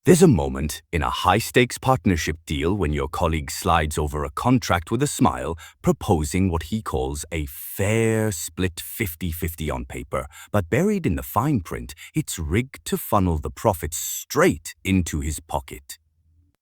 There's a moment in a high-stakes partnership deal when your colleague slides over a contract with a smile, proposing what he calls a fair split 50-50 on paper, but buried in the fine print, it's rigged to funnel the profits straight into his pocket.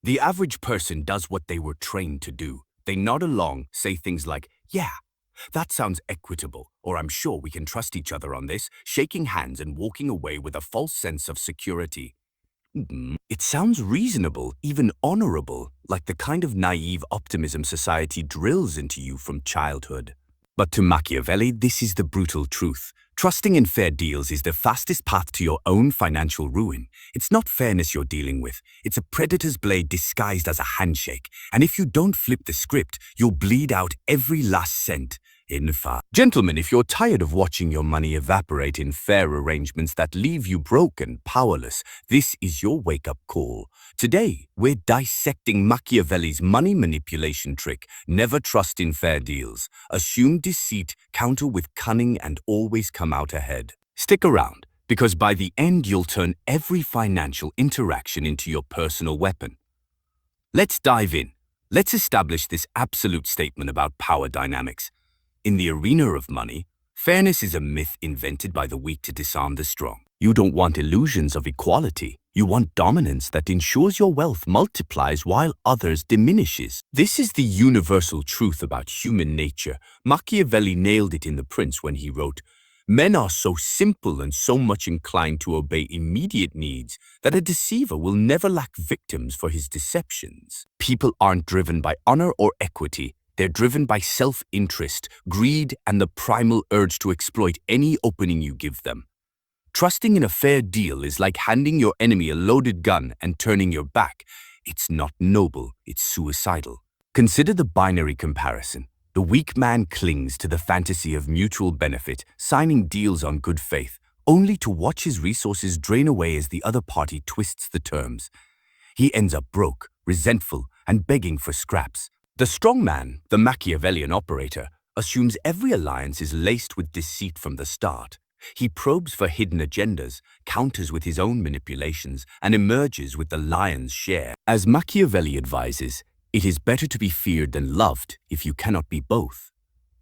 The average person does what they were trained to do. They nod along, say things like, "Yeah, that sounds equitable," or "I'm sure we can trust each other on this," shaking hands and walking away with a false sense of security. It sounds reasonable, even honorable, like the kind of naive optimism society drills into you from childhood. But to Machiavelli, this is the brutal truth. Trusting in fair deals is the fastest path to your own financial ruin. It's not fairness you're dealing with. It's a predator's blade disguised as a handshake. And if you don't flip the script, you'll bleed out every last cent. In fact, gentlemen, if you're tired of watching your money evaporate in fair arrangements that leave you broke and powerless, this is your wake-up call. Today, we're dissecting Machiavelli's money manipulation trick: never trust in fair deals. Assume deceit, counter with cunning, and always come out ahead. Stick around, because by the end, you'll turn every financial interaction into your personal weapon. Let's dive in. Let's establish this absolute statement about power dynamics. In the arena of money, fairness is a myth invented by the weak to disarm the strong. You don't want illusions of equality. You want dominance that ensures your wealth multiplies while others diminishes. This is the universal truth about human nature. Machiavelli nailed it in The Prince when he wrote, "Men are so simple and so much inclined to obey immediate needs that a deceiver will never lack victims for his deceptions." People aren't driven by honor or equity. They're driven by self-interest, greed, and the primal urge to exploit any opening you give them. Trusting in a fair deal is like handing your enemy a loaded gun and turning your back. It's not noble, it's suicidal. Consider the binary comparison. The weak man clings to the fantasy of mutual benefit, signing deals on good faith, only to watch his resources drain away as the other party twists the terms. He ends up broke, resentful, and begging for scraps. The strong man, the Machiavellian operator, assumes every alliance is laced with deceit from the start. He probes for hidden agendas, counters with his own manipulations, and emerges with the lion's share. As Machiavelli advises, it is better to be feared than loved if you cannot be both.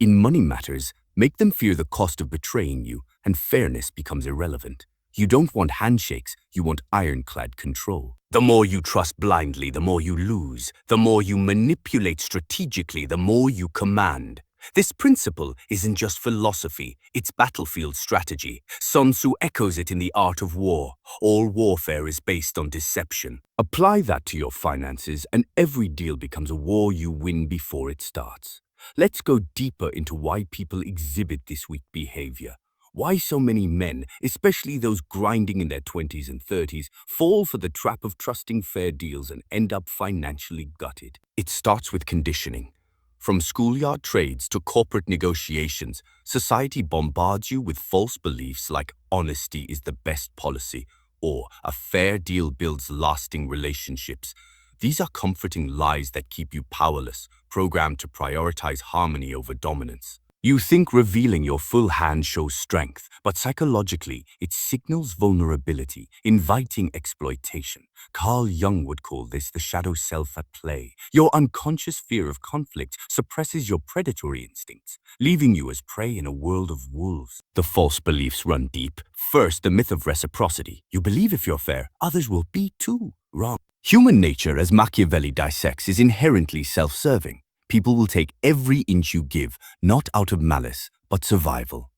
In money matters, make them fear the cost of betraying you, and fairness becomes irrelevant. You don't want handshakes, you want ironclad control. The more you trust blindly, the more you lose. The more you manipulate strategically, the more you command. This principle isn't just philosophy, it's battlefield strategy. Sun Tzu echoes it in The Art of War. All warfare is based on deception. Apply that to your finances, and every deal becomes a war you win before it starts. Let's go deeper into why people exhibit this weak behavior. Why so many men, especially those grinding in their 20s and 30s, fall for the trap of trusting fair deals and end up financially gutted. It starts with conditioning. From schoolyard trades to corporate negotiations, society bombards you with false beliefs like honesty is the best policy or a fair deal builds lasting relationships. These are comforting lies that keep you powerless, programmed to prioritize harmony over dominance. You think revealing your full hand shows strength, but psychologically, it signals vulnerability, inviting exploitation. Carl Jung would call this the shadow self at play. Your unconscious fear of conflict suppresses your predatory instincts, leaving you as prey in a world of wolves. The false beliefs run deep. First, the myth of reciprocity. You believe if you're fair, others will be too. Wrong. Human nature, as Machiavelli dissects, is inherently self-serving. People will take every inch you give, not out of malice, but survival.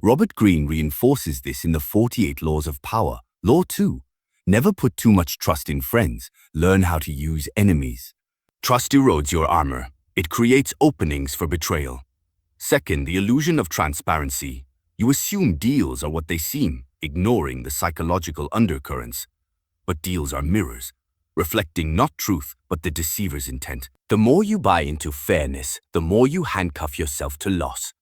Robert Greene reinforces this in the 48 Laws of Power. Law 2. Never put too much trust in friends. Learn how to use enemies. Trust erodes your armor. It creates openings for betrayal. Second, the illusion of transparency. You assume deals are what they seem, ignoring the psychological undercurrents. But deals are mirrors, reflecting not truth, but the deceiver's intent. The more you buy into fairness, the more you handcuff yourself to loss.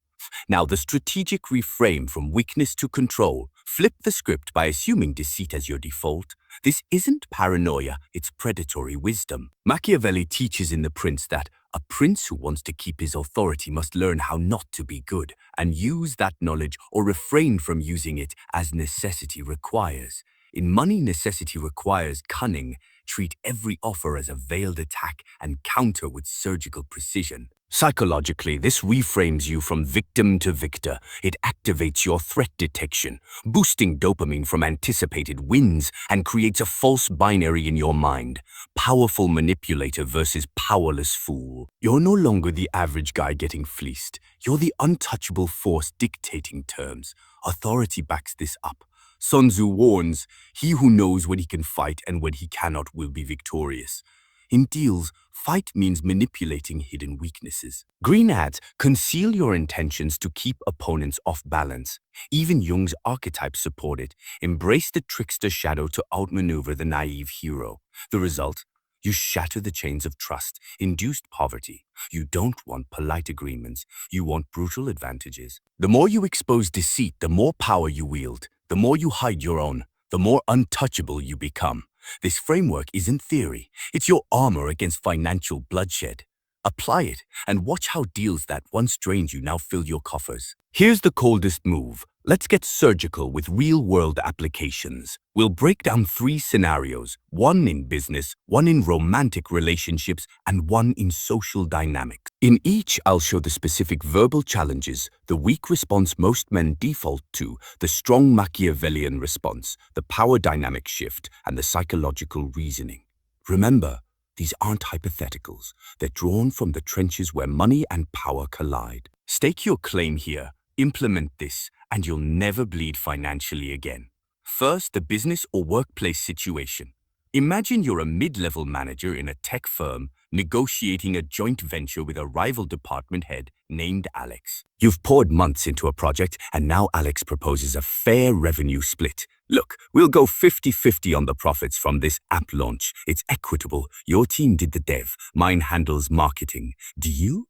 Now, the strategic reframe from weakness to control. Flip the script by assuming deceit as your default. This isn't paranoia, it's predatory wisdom. Machiavelli teaches in The Prince that a prince who wants to keep his authority must learn how not to be good and use that knowledge or refrain from using it as necessity requires. In money, necessity requires cunning. Treat every offer as a veiled attack and counter with surgical precision. Psychologically, this reframes you from victim to victor. It activates your threat detection, boosting dopamine from anticipated wins, and creates a false binary in your mind. Powerful manipulator versus powerless fool. You're no longer the average guy getting fleeced. You're the untouchable force dictating terms. Authority backs this up. Sun Tzu warns, "He who knows when he can fight and when he cannot will be victorious." In deals, fight means manipulating hidden weaknesses. Green ads conceal your intentions to keep opponents off balance. Even Jung's archetypes support it. Embrace the trickster shadow to outmaneuver the naive hero. The result? You shatter the chains of trust, induced poverty. You don't want polite agreements. You want brutal advantages. The more you expose deceit, the more power you wield. The more you hide your own, the more untouchable you become. This framework isn't theory. It's your armor against financial bloodshed. Apply it and watch how deals that once drained you now fill your coffers. Here's the coldest move. Let's get surgical with real-world applications. We'll break down 3 scenarios, one in business, one in romantic relationships, and one in social dynamics. In each, I'll show the specific verbal challenges, the weak response most men default to, the strong Machiavellian response, the power dynamic shift, and the psychological reasoning. Remember, these aren't hypotheticals. They're drawn from the trenches where money and power collide. Stake your claim here, implement this, and you'll never bleed financially again. First, the business or workplace situation. Imagine you're a mid-level manager in a tech firm negotiating a joint venture with a rival department head named Alex. You've poured months into a project, and now Alex proposes a fair revenue split. Look, we'll go 50-50 on the profits from this app launch. It's equitable. Your team did the dev. Mine handles marketing. Deal?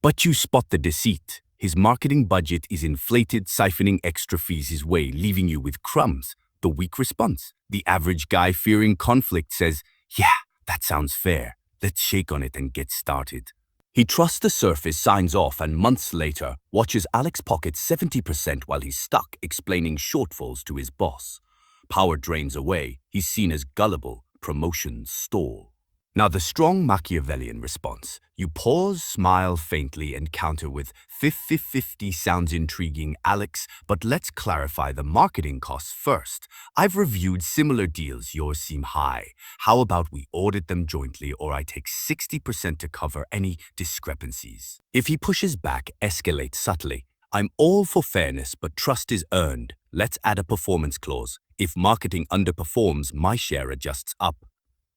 But you spot the deceit. His marketing budget is inflated, siphoning extra fees his way, leaving you with crumbs. The weak response. The average guy fearing conflict says, "Yeah, that sounds fair. Let's shake on it and get started." He trusts the surface, signs off, and months later, watches Alex pocket 70% while he's stuck explaining shortfalls to his boss. Power drains away. He's seen as gullible. Promotions stall. Now the strong Machiavellian response. You pause, smile faintly, and counter with 50-50 sounds intriguing, Alex, but let's clarify the marketing costs first. I've reviewed similar deals. Yours seem high. How about we audit them jointly, or I take 60% to cover any discrepancies? If he pushes back, escalate subtly. I'm all for fairness, but trust is earned. Let's add a performance clause. If marketing underperforms, my share adjusts up.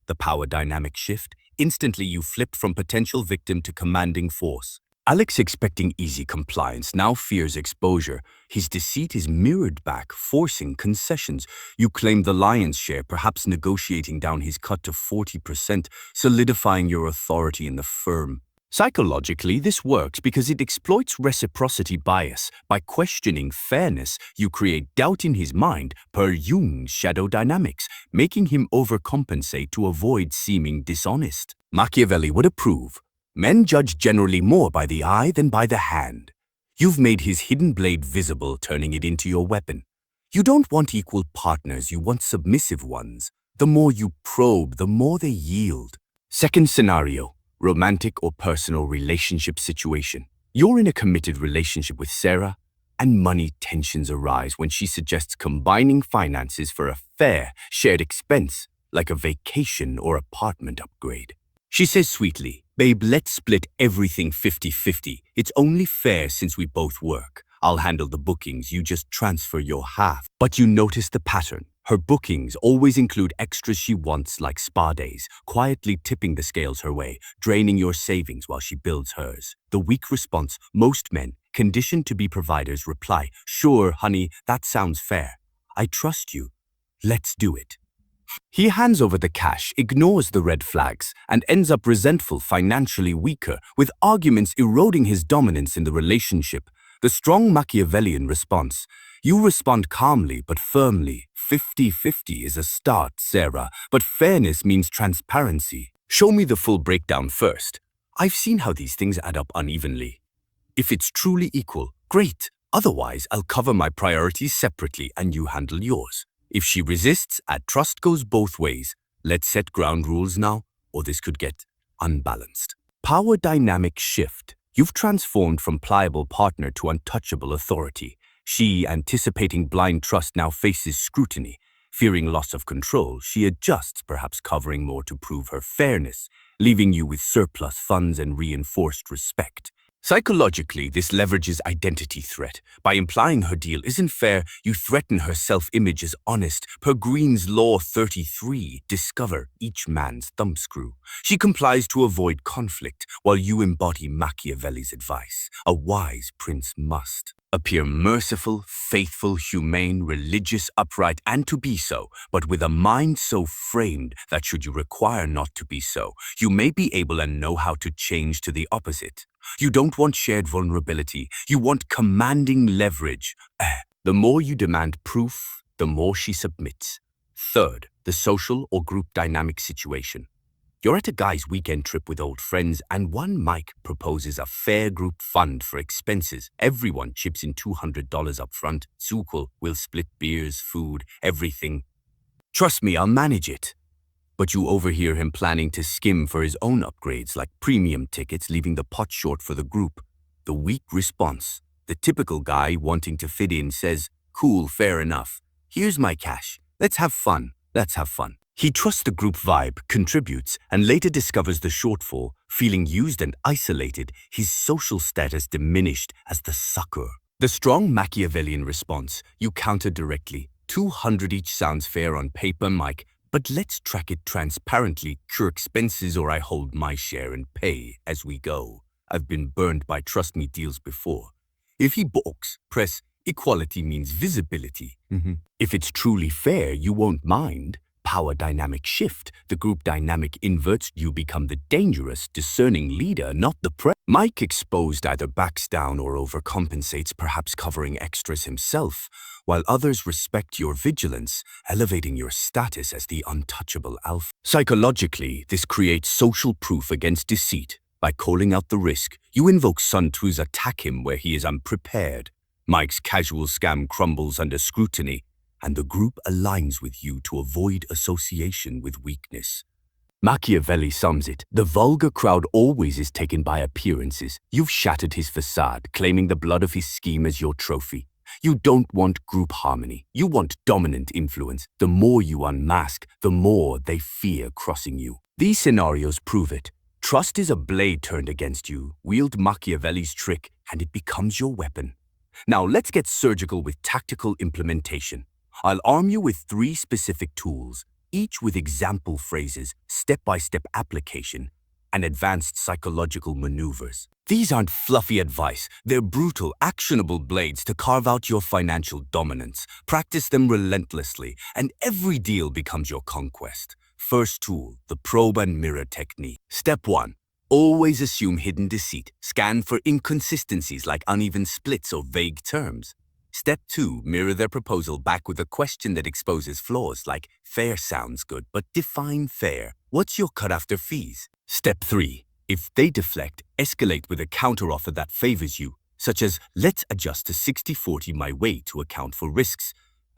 The power dynamic shift. Instantly you flipped from potential victim to commanding force. Alex, expecting easy compliance, now fears exposure. His deceit is mirrored back, forcing concessions. You claim the lion's share, perhaps negotiating down his cut to 40%, solidifying your authority in the firm. Psychologically, this works because it exploits reciprocity bias. By questioning fairness, you create doubt in his mind per Jung's shadow dynamics, making him overcompensate to avoid seeming dishonest. Machiavelli would approve. Men judge generally more by the eye than by the hand. You've made his hidden blade visible, turning it into your weapon. You don't want equal partners, you want submissive ones. The more you probe, the more they yield. Second scenario. Romantic or personal relationship situation. You're in a committed relationship with Sarah, and money tensions arise when she suggests combining finances for a fair, shared expense, like a vacation or apartment upgrade. She says sweetly, "Babe, let's split everything 50-50. It's only fair since we both work. I'll handle the bookings, you just transfer your half." But you notice the pattern. Her bookings always include extras she wants, like spa days, quietly tipping the scales her way, draining your savings while she builds hers. The weak response. Most men, conditioned to be providers, reply, "Sure, honey, that sounds fair. I trust you. Let's do it." He hands over the cash, ignores the red flags, and ends up resentful, financially weaker, with arguments eroding his dominance in the relationship. The strong Machiavellian response. You respond calmly but firmly. 50-50 is a start, Sarah, but fairness means transparency. Show me the full breakdown first. I've seen how these things add up unevenly. If it's truly equal, great. Otherwise, I'll cover my priorities separately and you handle yours. If she resists, add trust goes both ways. Let's set ground rules now, or this could get unbalanced. Power dynamic shift. You've transformed from pliable partner to untouchable authority. She, anticipating blind trust, now faces scrutiny. Fearing loss of control, she adjusts, perhaps covering more to prove her fairness, leaving you with surplus funds and reinforced respect. Psychologically, this leverages identity threat. By implying her deal isn't fair, you threaten her self-image as honest. Per Green's Law 33, discover each man's thumbscrew. She complies to avoid conflict, while you embody Machiavelli's advice. A wise prince must appear merciful, faithful, humane, religious, upright, and to be so, but with a mind so framed that should you require not to be so, you may be able and know how to change to the opposite. You don't want shared vulnerability, you want commanding leverage. The more you demand proof, the more she submits. Third, the social or group dynamic situation. You're at a guy's weekend trip with old friends, and one Mike proposes a fair group fund for expenses. Everyone chips in $200 up front. Zukul will split beers, food, everything. Trust me, I'll manage it. But you overhear him planning to skim for his own upgrades like premium tickets, leaving the pot short for the group. The weak response. The typical guy wanting to fit in says, "Cool, fair enough. Here's my cash. Let's have fun. Let's have fun." He trusts the group vibe, contributes, and later discovers the shortfall. Feeling used and isolated, his social status diminished as the sucker. The strong Machiavellian response, you counter directly. 200 each sounds fair on paper, Mike, but let's track it transparently. Cure expenses or I hold my share and pay as we go. I've been burned by trust me deals before. If he balks, press equality means visibility. If it's truly fair, you won't mind. Power dynamic shift. The group dynamic inverts. You become the dangerous, discerning leader, not the prey. Mike exposed either backs down or overcompensates, perhaps covering extras himself, while others respect your vigilance, elevating your status as the untouchable alpha. Psychologically, this creates social proof against deceit. By calling out the risk, you invoke Sun Tzu's attack him where he is unprepared. Mike's casual scam crumbles under scrutiny, and the group aligns with you to avoid association with weakness. Machiavelli sums it, the vulgar crowd always is taken by appearances. You've shattered his facade, claiming the blood of his scheme as your trophy. You don't want group harmony. You want dominant influence. The more you unmask, the more they fear crossing you. These scenarios prove it. Trust is a blade turned against you. Wield Machiavelli's trick, and it becomes your weapon. Now let's get surgical with tactical implementation. I'll arm you with 3 specific tools, each with example phrases, step-by-step application, and advanced psychological maneuvers. These aren't fluffy advice, they're brutal, actionable blades to carve out your financial dominance. Practice them relentlessly, and every deal becomes your conquest. First tool, the probe and mirror technique. Step 1. Always assume hidden deceit. Scan for inconsistencies like uneven splits or vague terms. Step 2, mirror their proposal back with a question that exposes flaws like, fair sounds good, but define fair. What's your cut after fees? Step 3, if they deflect, escalate with a counteroffer that favors you, such as, let's adjust to 60-40 my way to account for risks.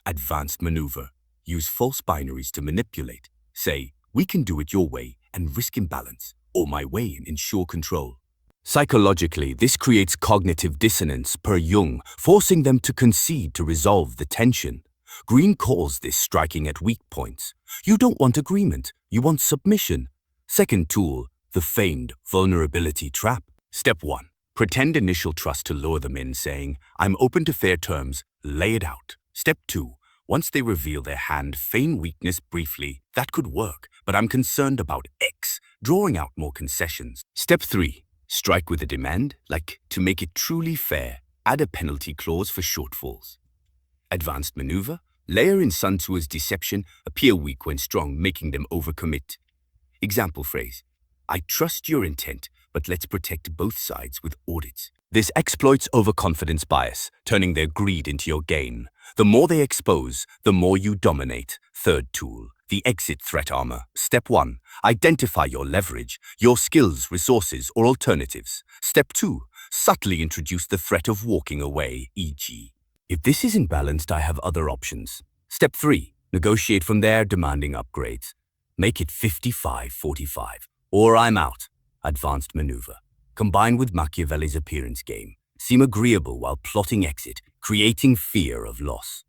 Advanced maneuver. Use false binaries to manipulate. Say, we can do it your way and risk imbalance, or my way and ensure control. Psychologically, this creates cognitive dissonance per Jung, forcing them to concede to resolve the tension. Green calls this striking at weak points. You don't want agreement, you want submission. Second tool, the feigned vulnerability trap. Step 1. Pretend initial trust to lure them in, saying, I'm open to fair terms, lay it out. Step 2. Once they reveal their hand, feign weakness briefly. That could work, but I'm concerned about X, drawing out more concessions. Step 3. Strike with a demand, like, to make it truly fair, add a penalty clause for shortfalls. Advanced maneuver, layer in Sun Tzu's deception, appear weak when strong, making them overcommit. Example phrase, I trust your intent, but let's protect both sides with audits. This exploits overconfidence bias, turning their greed into your gain. The more they expose, the more you dominate. Third tool, the exit threat armor. Step 1, identify your leverage, your skills, resources, or alternatives. Step 2, subtly introduce the threat of walking away, e.g., if this isn't balanced, I have other options. Step 3, Negotiate from there, demanding upgrades. Make it 55-45, or I'm out. Advanced maneuver. Combined with Machiavelli's appearance game. Seem agreeable while plotting exit, creating fear of loss.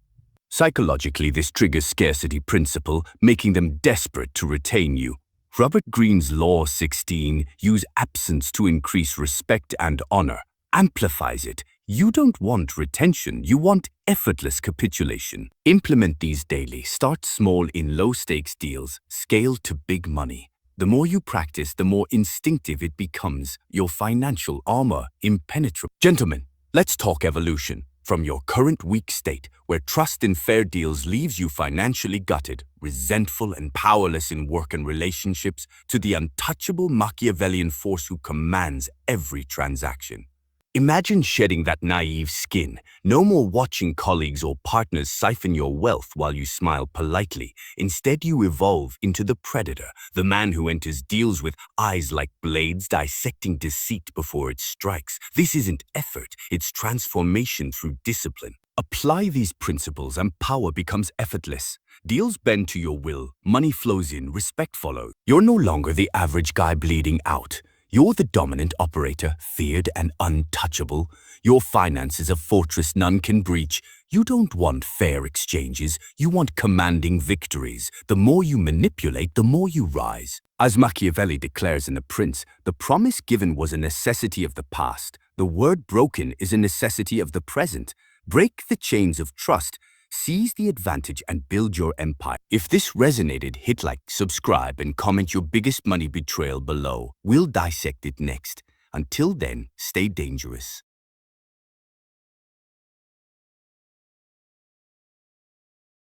Psychologically, this triggers scarcity principle, making them desperate to retain you. Robert Greene's Law 16, use absence to increase respect and honor, amplifies it. You don't want retention, you want effortless capitulation. Implement these daily. Start small in low-stakes deals, scale to big money. The more you practice, the more instinctive it becomes. Your financial armor impenetrable. Gentlemen, let's talk evolution. From your current weak state, where trust in fair deals leaves you financially gutted, resentful and powerless in work and relationships, to the untouchable Machiavellian force who commands every transaction. Imagine shedding that naive skin. No more watching colleagues or partners siphon your wealth while you smile politely. Instead, you evolve into the predator, the man who enters deals with eyes like blades, dissecting deceit before it strikes. This isn't effort, it's transformation through discipline. Apply these principles and power becomes effortless. Deals bend to your will, money flows in, respect follows. You're no longer the average guy bleeding out. You're the dominant operator, feared and untouchable. Your finance is a fortress none can breach. You don't want fair exchanges, you want commanding victories. The more you manipulate, the more you rise. As Machiavelli declares in The Prince, the promise given was a necessity of the past. The word broken is a necessity of the present. Break the chains of trust. Seize the advantage and build your empire. If this resonated, hit like, subscribe, and comment your biggest money betrayal below. We'll dissect it next. Until then, stay dangerous.